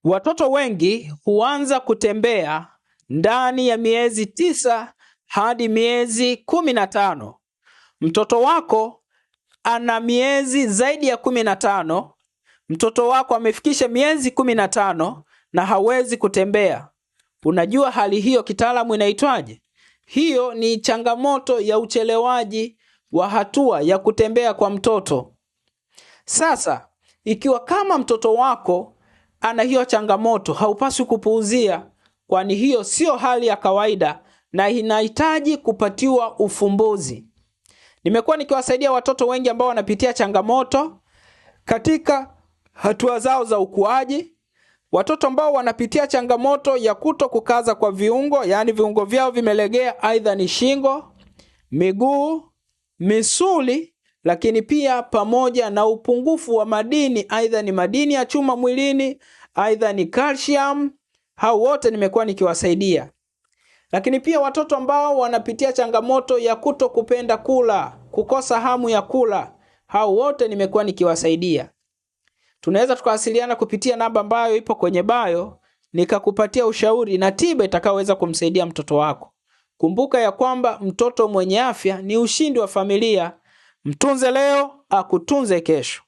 Watoto wengi huanza kutembea ndani ya miezi 9 hadi miezi 15. Mtoto wako ana miezi zaidi ya 15. Mtoto wako amefikisha miezi 15 na hawezi kutembea. Unajua hali hiyo kitaalamu inaitwaje? Hiyo ni changamoto ya uchelewaji wa hatua ya kutembea kwa mtoto. Sasa, ikiwa kama mtoto wako ana hiyo changamoto, haupaswi kupuuzia, kwani hiyo sio hali ya kawaida na inahitaji kupatiwa ufumbuzi. Nimekuwa nikiwasaidia watoto wengi ambao wanapitia changamoto katika hatua zao za ukuaji. Watoto ambao wanapitia changamoto ya kuto kukaza kwa viungo, yani viungo vyao vimelegea, aidha ni shingo, miguu, misuli, lakini pia pamoja na upungufu wa madini, aidha ni madini ya chuma mwilini, aidha ni calcium. Hao wote nimekuwa nikiwasaidia. Lakini pia watoto ambao wanapitia changamoto ya kuto kupenda kula, kukosa hamu ya kula, hao wote nimekuwa nikiwasaidia. Tunaweza tukawasiliana kupitia namba ambayo ipo kwenye bio, nikakupatia ushauri na tiba itakayoweza kumsaidia mtoto wako. Kumbuka ya kwamba mtoto mwenye afya ni ushindi wa familia. Mtunze leo, akutunze kesho.